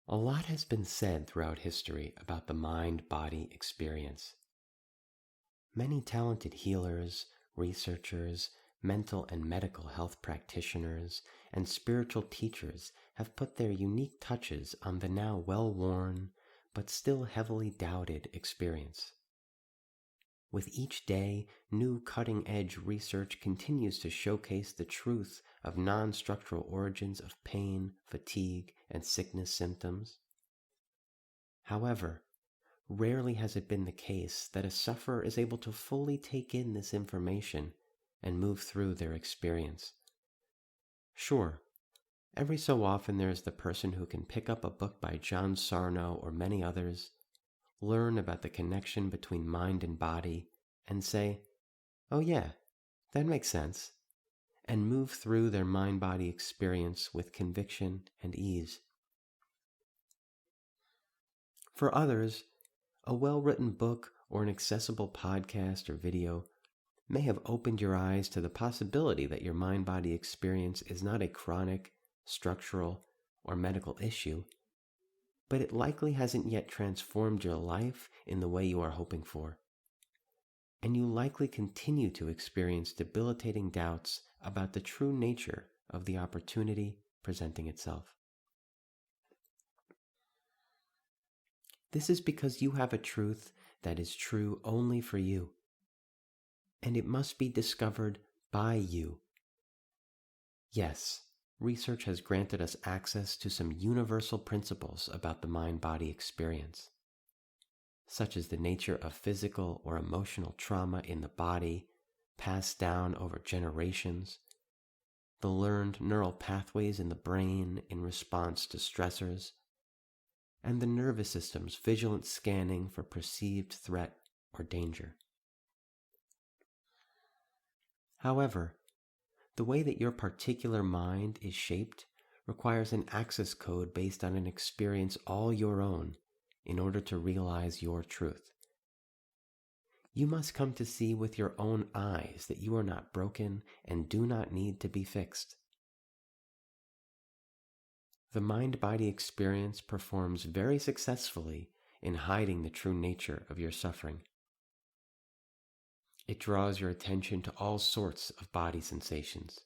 A lot has been said throughout history about the mind-body experience. Many talented healers, researchers, mental and medical health practitioners, and spiritual teachers have put their unique touches on the now well-worn, but still heavily doubted experience. With each day, new cutting-edge research continues to showcase the truth of non-structural origins of pain, fatigue, and sickness symptoms. However, rarely has it been the case that a sufferer is able to fully take in this information and move through their experience. Sure, every so often there is the person who can pick up a book by John Sarno or many others, learn about the connection between mind and body, and say, "Oh yeah, that makes sense," and move through their mind-body experience with conviction and ease. For others, a well-written book or an accessible podcast or video may have opened your eyes to the possibility that your mind-body experience is not a chronic, structural, or medical issue, but it likely hasn't yet transformed your life in the way you are hoping for. And you likely continue to experience debilitating doubts about the true nature of the opportunity presenting itself. This is because you have a truth that is true only for you, and it must be discovered by you. Yes, research has granted us access to some universal principles about the mind-body experience, such as the nature of physical or emotional trauma in the body passed down over generations, the learned neural pathways in the brain in response to stressors, and the nervous system's vigilant scanning for perceived threat or danger. However, the way that your particular mind is shaped requires an access code based on an experience all your own in order to realize your truth. You must come to see with your own eyes that you are not broken and do not need to be fixed. The mind-body experience performs very successfully in hiding the true nature of your suffering. It draws your attention to all sorts of body sensations,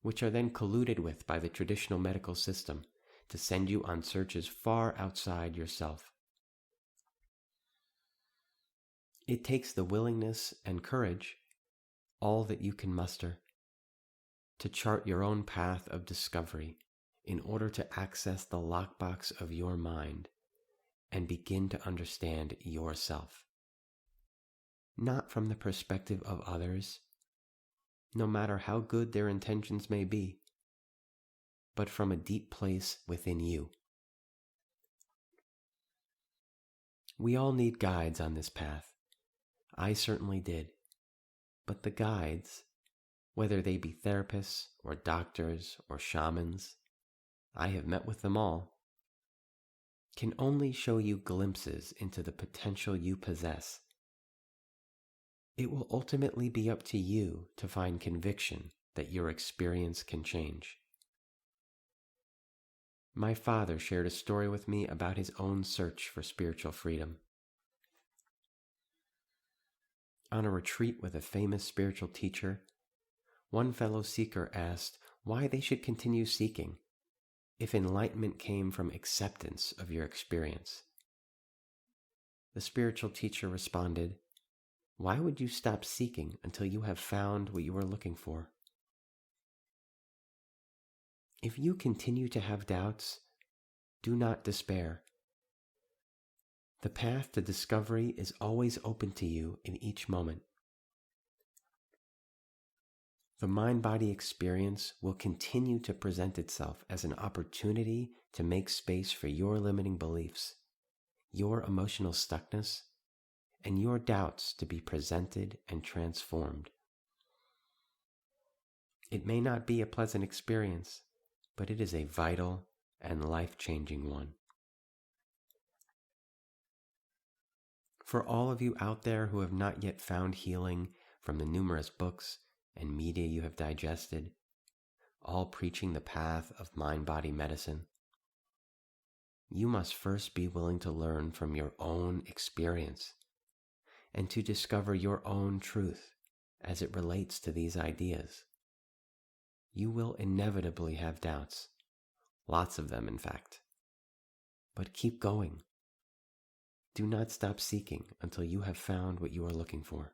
which are then colluded with by the traditional medical system to send you on searches far outside yourself. It takes the willingness and courage, all that you can muster, to chart your own path of discovery in order to access the lockbox of your mind and begin to understand yourself. Not from the perspective of others, no matter how good their intentions may be, but from a deep place within you. We all need guides on this path. I certainly did. But the guides, whether they be therapists or doctors or shamans, I have met with them all, can only show you glimpses into the potential you possess. It will ultimately be up to you to find conviction that your experience can change. My father shared a story with me about his own search for spiritual freedom. On a retreat with a famous spiritual teacher, one fellow seeker asked why they should continue seeking if enlightenment came from acceptance of your experience. The spiritual teacher responded, "Why would you stop seeking until you have found what you are looking for?" If you continue to have doubts, do not despair. The path to discovery is always open to you in each moment. The mind-body experience will continue to present itself as an opportunity to make space for your limiting beliefs, your emotional stuckness, and your doubts to be presented and transformed. It may not be a pleasant experience, but it is a vital and life-changing one. For all of you out there who have not yet found healing from the numerous books and media you have digested, all preaching the path of mind-body medicine, you must first be willing to learn from your own experience and to discover your own truth as it relates to these ideas. You will inevitably have doubts, lots of them in fact. But keep going. Do not stop seeking until you have found what you are looking for.